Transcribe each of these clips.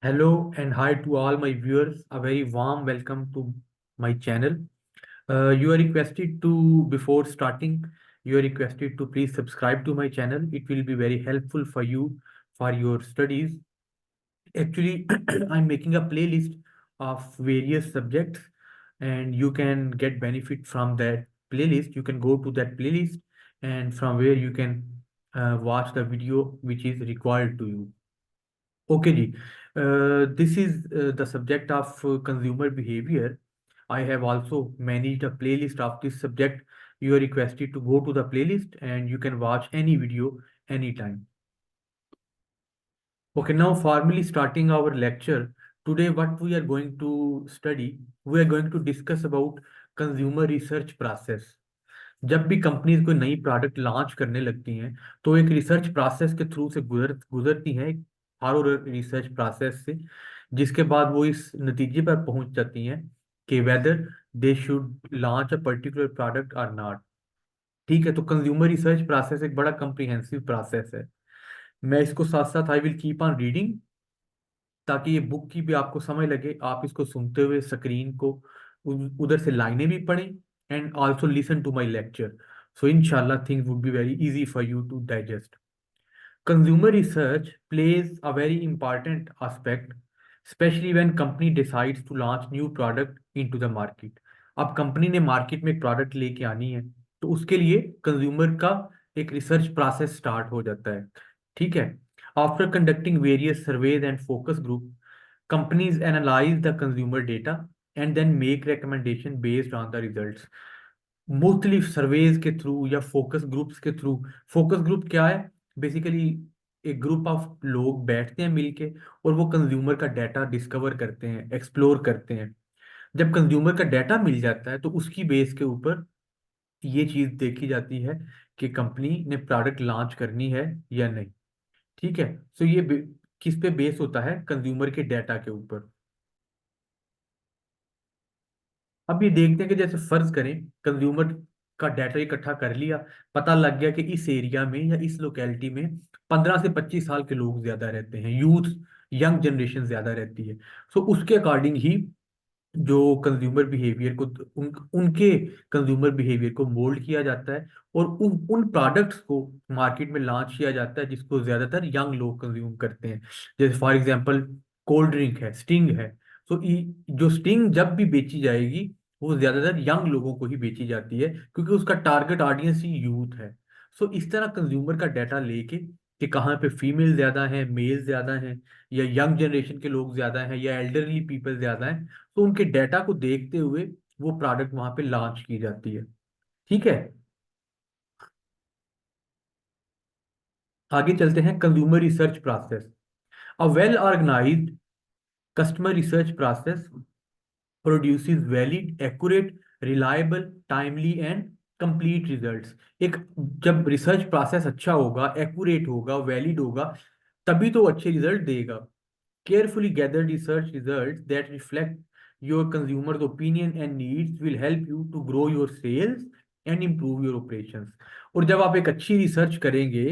Hello and hi to all my viewers. A very warm welcome to my channel. You are requested to, before starting, you are requested to please subscribe to my channel. It will be very helpful for you for your studies. Actually, I'm making a playlist of various subjects, and you can get benefit from that playlist. You can go to that playlist, and from where you can watch the video which is required to you. Okay, ji. This is the subject of consumer behavior. I have also managed a playlist of this subject. You are requested to go to the playlist and you can watch any video anytime. Okay, now formally starting our lecture. Today, what we are going to study, we are going to discuss about consumer research process. जब भी companies कोई नई product launch करने लगती हैं तो एक research process के थ्रू से गुजरती हैं, एक थारो रिसर्च प्रोसेस से, जिसके बाद वो इस नतीजे पर पहुंच जाती हैं कि whether they should launch a particular product और नॉट। ठीक है, तो कंज्यूमर रिसर्च प्रोसेस एक बड़ा कम्प्रिहेंसिव प्रोसेस है। मैं इसको साथ साथ I will keep on reading, ताकि ये बुक की भी आपको समझ लगे, आप इसको सुनते हुए स्क्रीन को उधर से लाइनें भी पढ़ें and also listen to my lecture, so inshallah things would be very easy for you to digest. Consumer research plays a very important aspect, especially when company decides to launch new product into the market. अब company ने market में एक product लेके आनी है, तो उसके लिए कंज्यूमर का एक रिसर्च प्रोसेस स्टार्ट हो जाता है। ठीक है, after conducting various surveys and focus group, companies analyse the consumer data and then make recommendation based on the results. मुख्तलिफ सर्वेज के थ्रू या फोकस ग्रुप्स के थ्रू। फोकस ग्रुप क्या है? बेसिकली एक ग्रुप ऑफ लोग बैठते हैं मिलके और वो कंज्यूमर का डाटा डिस्कवर करते हैं, एक्सप्लोर करते हैं। जब कंज्यूमर का डाटा मिल जाता है तो उसकी बेस के ऊपर ये चीज देखी जाती है कि कंपनी ने प्रोडक्ट लॉन्च करनी है या नहीं। ठीक है, सो ये किस पे बेस होता है? कंज्यूमर के डाटा के ऊपर। अब ये देखते हैं कि जैसे फर्ज करें कंज्यूमर का डाटा इकट्ठा कर लिया, पता लग गया कि इस एरिया में या इस लोकेलिटी में 15 से 25 साल के लोग ज्यादा रहते हैं, यूथ, यंग जनरेशन ज्यादा रहती है। सो उसके अकॉर्डिंग ही जो कंज्यूमर बिहेवियर को उनके कंज्यूमर बिहेवियर को मोल्ड किया जाता है और उन प्रोडक्ट्स को मार्केट में लॉन्च किया जाता है जिसको ज्यादातर यंग लोग कंज्यूम करते हैं। जैसे फॉर एग्जांपल कोल्ड ड्रिंक है, स्टिंग है। सो जो स्टिंग जब भी बेची जाएगी वो ज्यादातर यंग लोगों को ही बेची जाती है, क्योंकि उसका टारगेट ऑडियंस ही यूथ है। सो इस तरह कंज्यूमर का डाटा लेके कि कहाँ पे फीमेल ज्यादा है, मेल ज्यादा है, या यंग जनरेशन के लोग ज्यादा हैं, या एल्डरली पीपल ज्यादा हैं, तो उनके डाटा को देखते हुए वो प्रोडक्ट वहां पे लॉन्च की जाती है। ठीक है, आगे चलते हैं। Consumer research process, a well organised customer research process produces valid, accurate, reliable, timely and complete results. एक जब रिसर्च प्रोसेस अच्छा होगा, एक्यूरेट होगा, वैलिड होगा, तभी तो अच्छे रिजल्ट देगा। Carefully gathered research results that reflect your consumer's opinion and needs will help you to grow your sales and improve your operations. और जब आप एक अच्छी रिसर्च करेंगे,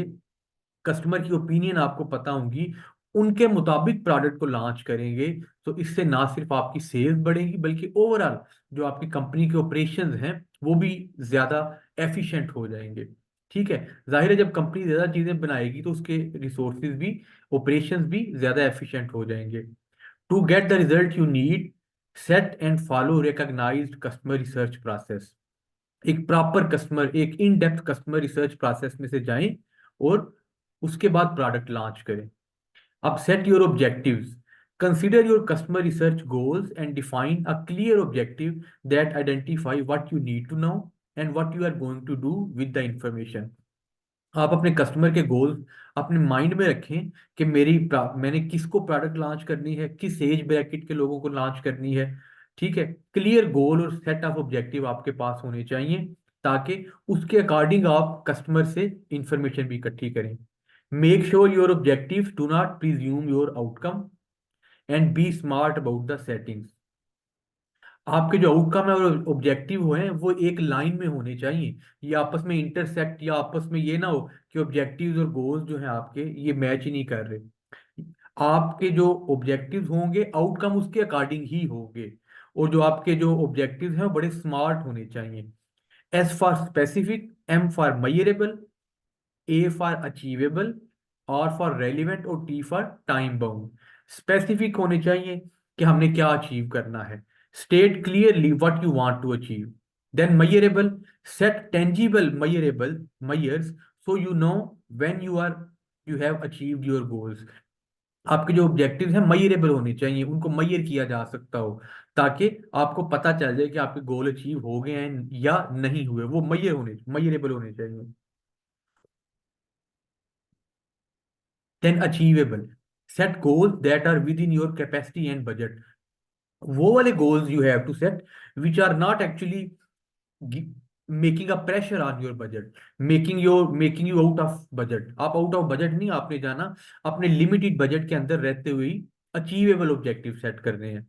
कस्टमर की ओपिनियन आपको पता होंगी, उनके मुताबिक प्रोडक्ट को लॉन्च करेंगे, तो इससे ना सिर्फ आपकी सेल्स बढ़ेगी बल्कि ओवरऑल जो आपकी कंपनी के ऑपरेशंस हैं वो भी ज्यादा एफिशिएंट हो जाएंगे। ठीक है, जाहिर है जब कंपनी ज्यादा चीजें बनाएगी तो उसके रिसोर्सेज भी, ऑपरेशंस भी ज्यादा एफिशिएंट हो जाएंगे। To get the result you need, set and follow recognised customer research process. एक प्रॉपर कस्टमर, एक in depth customer research process में से जाएं और उसके बाद प्रोडक्ट लॉन्च करें। अब set your objectives, consider your customer research goals and define a clear objective that identify what you need to know and what you are going to do with the information. आप अपने customer के goals अपने mind में रखें कि मैंने किसको product launch करनी है, किस एज ब्रैकेट के लोगों को लॉन्च करनी है। ठीक है, क्लियर गोल और सेट ऑफ ऑब्जेक्टिव आपके पास होने चाहिए, ताकि उसके अकॉर्डिंग आप कस्टमर से इंफॉर्मेशन भी इकट्ठी करें। Make sure your objective do not presume your outcome and be smart about the settings. आपके जो आउटकम है और ऑब्जेक्टिव हैं वो एक लाइन में होने चाहिए, ये आपस में इंटरसेक्ट या आपस में ये ना हो कि ऑब्जेक्टिव्स और गोल्स जो हैं आपके ये मैच ही नहीं कर रहे। आपके जो ऑब्जेक्टिव्स होंगे आउटकम उसके अकॉर्डिंग ही होंगे। और जो आपके जो ऑब्जेक्टिव्स हैं वो बड़े स्मार्ट होने चाहिए। S for specific, M for measurable, A for achievable, R for relevant और T for time bound. Specific होने चाहिए कि हमने क्या अचीव करना है। State clearly what you want to achieve. Then measurable, set tangible measurable measures so you know when you have achieved your goals. आपके जो ऑब्जेक्टिव हैं मेजरेबल होने चाहिए, उनको मेजर किया जा सकता हो, ताकि आपको पता चल जाए कि आपके गोल अचीव हो गए हैं या नहीं हुए। वो मेजरेबल होने चाहिए। Then achievable, set goals that are within your capacity and budget. वो वाले goals you have to set which are not actually making a pressure on your budget, making you out of budget. आप out of budget नहीं आपने जाना, अपने limited budget के अंदर रहते हुए ही अचीवेबल ऑब्जेक्टिव सेट करने हैं।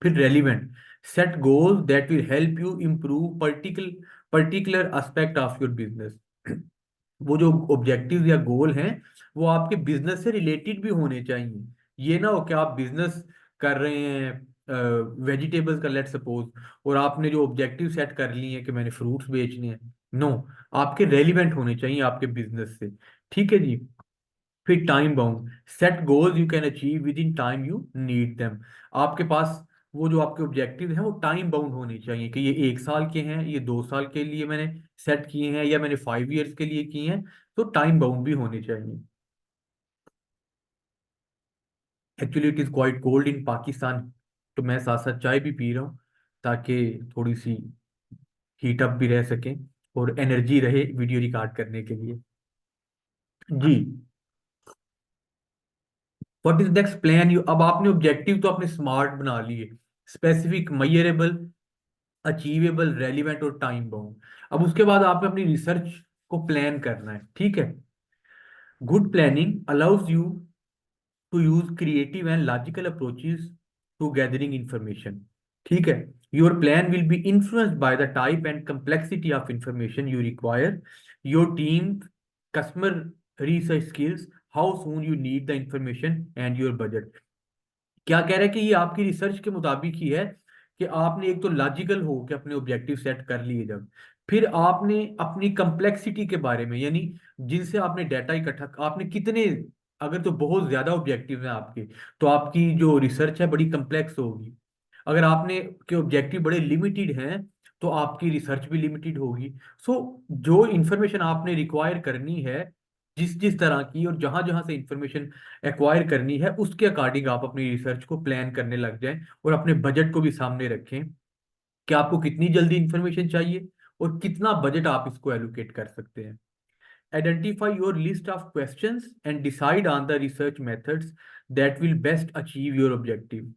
फिर relevant, set goals that will help you improve particular aspect of your business. वो जो ऑब्जेक्टिव या गोल हैं वो आपके बिजनेस से रिलेटेड भी होने चाहिए। ये ना हो कि आप बिजनेस कर रहे हैं वेजिटेबल्स का, लेट सपोज, और आपने जो ऑब्जेक्टिव सेट कर लिए हैं कि मैंने फ्रूट्स बेचने हैं। नो, आपके रेलिवेंट होने चाहिए आपके बिजनेस से। ठीक है जी। फिर time bound, set goals you can achieve with in time you need them. आपके पास वो जो आपके ऑब्जेक्टिव हैं वो टाइम बाउंड होने चाहिए कि ये 1 साल के हैं, ये 2 साल के लिए मैंने सेट किए हैं, या मैंने 5 ईयर्स के लिए किए हैं। तो टाइम बाउंड भी होने चाहिए। Actually it is quite cold in Pakistan, तो मैं साथ साथ चाय भी पी रहा हूँ ताकि थोड़ी सी हीट अप भी रह सके और एनर्जी रहे वीडियो रिकॉर्ड करने के लिए। जी। What is next plan you, अब आपने ऑब्जेक्टिव तो अपने स्मार्ट बना लिए, स्पेसिफिक, मेजरेबल, अचीवेबल, रेलिवेंट और टाइम बाउंड। अब उसके बाद आपने अपनी रिसर्च को प्लान करना है। ठीक है। Good planning allows you to use creative and logical approaches to gathering information. ठीक है। Your plan will be influenced by the type and complexity of information you require, your team, customer research skills, how soon you need the information and your budget. क्या कह रहा है कि ये आपकी research के मुताबिक ही है कि आपने एक तो लॉजिकल हो कि अपने ऑब्जेक्टिव सेट कर लिए, जब फिर आपने अपनी कम्प्लेक्सिटी के बारे में, यानी जिनसे आपने डाटा इकट्ठा, आपने कितने, अगर तो बहुत ज्यादा ऑब्जेक्टिव हैं आपके, तो आपकी जो रिसर्च है बड़ी कम्प्लेक्स होगी। अगर आपने के ऑब्जेक्टिव बड़े लिमिटेड हैं तो आपकी रिसर्च भी लिमिटेड होगी। सो जो इंफॉर्मेशन आपने रिक्वायर करनी है, जिस जिस तरह की और जहां जहां से इंफॉर्मेशन एक्वायर करनी है, उसके अकॉर्डिंग आप अपनी रिसर्च को प्लान करने लग जाएं और अपने बजट को भी सामने रखें कि आपको कितनी जल्दी इंफॉर्मेशन चाहिए और कितना बजट आप इसको एलोकेट कर सकते हैं। Identify your list of questions and decide on the research methods that will best achieve your objective.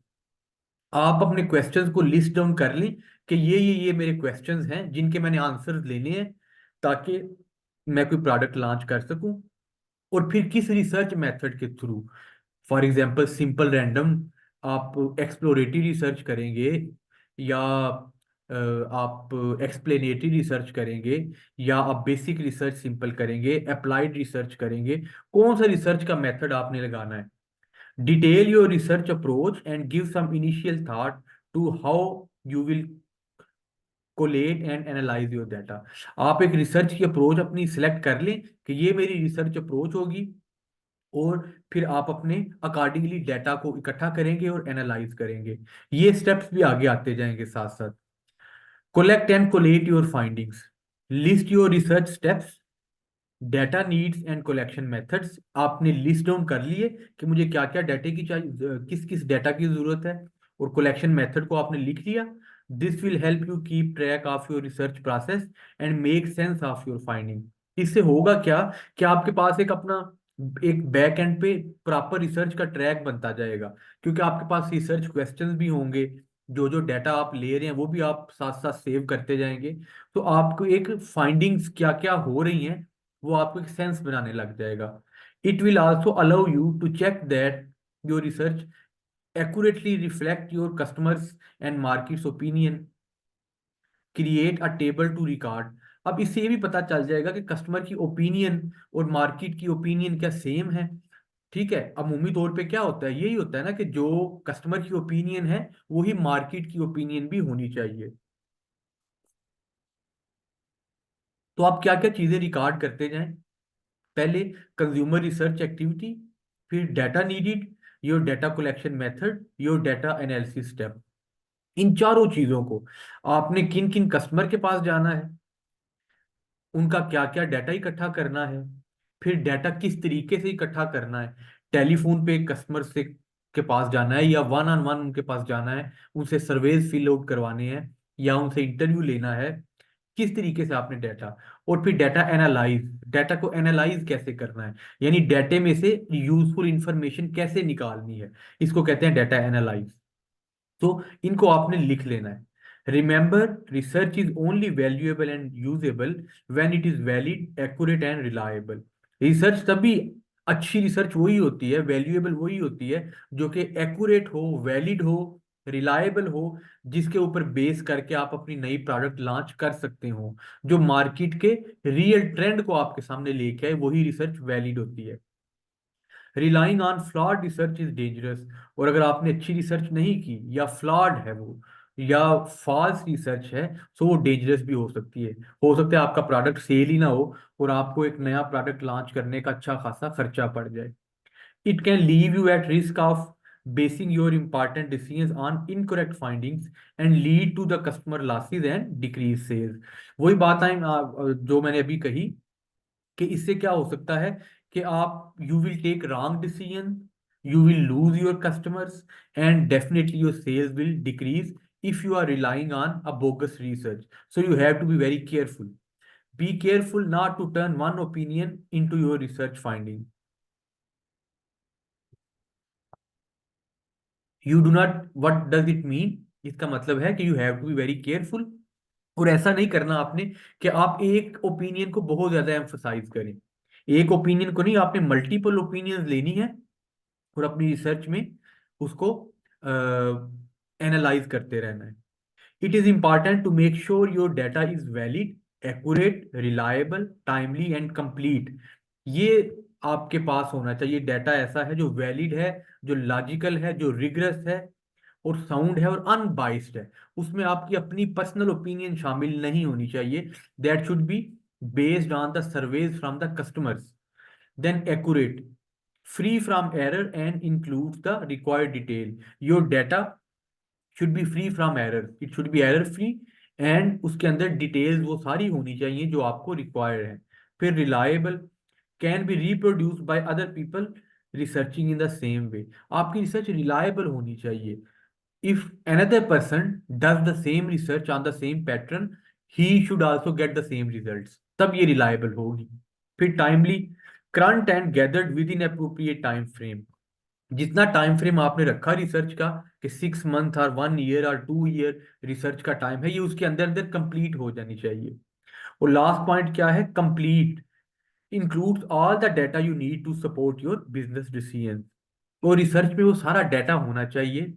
आप अपने क्वेश्चंस को लिस्ट डाउन कर लें कि ये मेरे क्वेश्चंस हैं जिनके मैंने आंसर्स लेने हैं, ताकि मैं कोई प्रोडक्ट लॉन्च कर सकूं। और फिर किस रिसर्च मेथड के through, for example simple random, आप एक्सप्लोरेटरी रिसर्च करेंगे, या आप एक्सप्लेनेटरी रिसर्च करेंगे, या आप बेसिक रिसर्च सिंपल करेंगे, अप्लाइड रिसर्च करेंगे, कौन सा रिसर्च का मेथड आपने लगाना है। Detail your research approach and give some initial thought to how you will collect and analyse your data. आप एक रिसर्च की अप्रोच अपनी सिलेक्ट कर लें कि ये मेरी रिसर्च अप्रोच होगी, और फिर आप अपने अकॉर्डिंगली डाटा को इकट्ठा करेंगे और एनालाइज करेंगे। ये स्टेप्स भी आगे आते जाएंगे साथ साथ। Collect and collate your findings, list your research steps, data needs and collection methods. आपने लिस्ट डाउन कर लिए कि मुझे क्या क्या डाटा की चाहिए, किस किस डाटा की जरूरत है, और कलेक्शन मेथड को आपने लिख लिया। This will help you keep track of your research process and make sense of your finding. इससे होगा क्या कि आपके पास एक अपना एक बैक एंड पे प्रॉपर रिसर्च का ट्रैक बनता जाएगा, क्योंकि आपके पास रिसर्च क्वेश्चंस भी होंगे, जो जो डाटा आप ले रहे हैं वो भी आप साथ साथ सेव करते जाएंगे। तो आपको एक फाइंडिंग्स क्या क्या हो रही हैं वो आपको एक सेंस बनाने लग जाएगा। It will also allow you to check that your research accurately reflect your customers and market's opinion, create a table to record। अब इससे ये भी पता चल जाएगा कि कस्टमर की ओपिनियन और मार्केट की ओपिनियन क्या सेम है। ठीक है, अमूमी तौर पे क्या होता है, यही होता है ना कि जो कस्टमर की ओपिनियन है वही मार्केट की ओपिनियन भी होनी चाहिए। तो आप क्या क्या चीजें रिकॉर्ड करते जाएं। पहले कंज्यूमर रिसर्च एक्टिविटी, फिर data needed, your data collection method, your data analysis step. इन चारों चीजों को आपने किन किन कस्टमर के पास जाना है, उनका क्या क्या डाटा इकट्ठा करना है, फिर डाटा किस तरीके से इकट्ठा करना है, टेलीफोन पे कस्टमर से के पास जाना है या वन ऑन वन उनके पास जाना है, उनसे सर्वेज फिल आउट करवाने हैं या उनसे इंटरव्यू लेना है, किस तरीके से आपने डाटा। और फिर डाटा एनालाइज, डाटा को एनालाइज कैसे करना है, यानी डाटे में से यूजफुल इंफॉर्मेशन कैसे निकालनी है, इसको कहते हैं डाटा एनालाइज। तो इनको आपने लिख लेना है। Remember, research is only valuable and usable when it is valid, accurate and reliable. Research तभी अच्छी रिसर्च वही होती है, वैल्यूएबल वही होती है जो कि एक्यूरेट हो, वैलिड हो, रिलायबल हो, जिसके ऊपर बेस करके आप अपनी नई प्रोडक्ट लॉन्च कर सकते हो, जो मार्केट के रियल ट्रेंड को आपके सामने लेके आए, वही रिसर्च वैलिड होती है। Relying on flawed research is dangerous. और अगर आपने अच्छी रिसर्च नहीं की या फ्लॉड है वो या फॉल्स रिसर्च है, तो वो डेंजरस भी हो सकती है। हो सकता है आपका प्रोडक्ट सेल ही ना हो और आपको एक नया प्रोडक्ट लॉन्च करने का अच्छा खासा खर्चा पड़ जाए। It can leave you at risk of basing your important decisions on incorrect findings and lead to the customer losses and decrease sales। वही बात है जो मैंने अभी कही कि इससे क्या हो सकता है कि आप you will take wrong decision, you will lose your customers and definitely your sales will decrease if you are relying on a bogus research. So you have to be very careful. Be careful not to turn one opinion into your research finding. You do not, what does it mean? इसका मतलब है कि you have to be very careful। और ऐसा नहीं करना आपने कि आप एक ओपिनियन को बहुत ज्यादा एम्फसाइज करें। एक ओपिनियन को नहीं, आपने मल्टीपल ओपिनियंस लेनी है और अपनी रिसर्च में उसको एनालाइज करते रहना है। It is important to make sure your data is valid, accurate, reliable, timely and complete. ये आपके पास होना चाहिए डाटा ऐसा है जो वैलिड है, जो लॉजिकल है, जो रिगरस है और साउंड है और अनबाइस्ड है। उसमें आपकी अपनी पर्सनल ओपिनियन शामिल नहीं होनी चाहिए। That should be based on the surveys from the customers. Then accurate, free from error and includes the required detail. Your data should be free from error, it should be error free and उसके अंदर details वो सारी होनी चाहिए जो आपको required है। फिर reliable, can be reproduced by other people researching in the same way. आपकी रिसर्च रिलायबल होनी चाहिए। If another person does the same research on the same pattern, he should also get the same results, तब ये reliable होगी। फिर timely, current and gathered with in appropriate time frame. जितना time frame आपने रखा research का कि 6 month और 1 ईयर और 2 ईयर रिसर्च का टाइम है, ये उसके अंदर अंदर कंप्लीट हो जानी चाहिए। और लास्ट पॉइंट क्या है, complete includes all the data you need to support your business decision. और रिसर्च में वो सारा डाटा होना चाहिए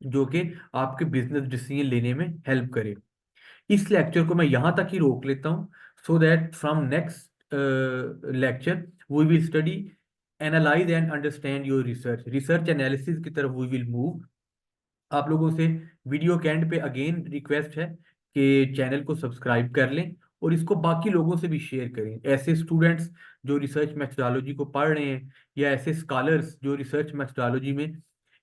जो कि आपके बिजनेस डिसीजन लेने में हेल्प करे। इस लेक्चर को मैं यहाँ तक ही रोक लेता हूँ, so that from next lecture we will study analyse and understand your research, research analysis की तरफ वी विल मूव। आप लोगों से वीडियो के एंड पे अगेन रिक्वेस्ट है कि चैनल को सब्सक्राइब कर लें और इसको बाकी लोगों से भी शेयर करें। ऐसे स्टूडेंट्स जो रिसर्च मैथडोलॉजी को पढ़ रहे हैं या ऐसे स्कॉलर्स जो रिसर्च मैथडोलॉजी में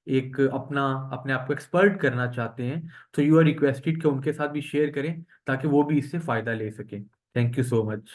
एक अपना अपने आप को एक्सपर्ट करना चाहते हैं, तो यू आर रिक्वेस्टेड कि उनके साथ भी शेयर करें ताकि वो भी इससे फायदा ले सकें। Thank you so much.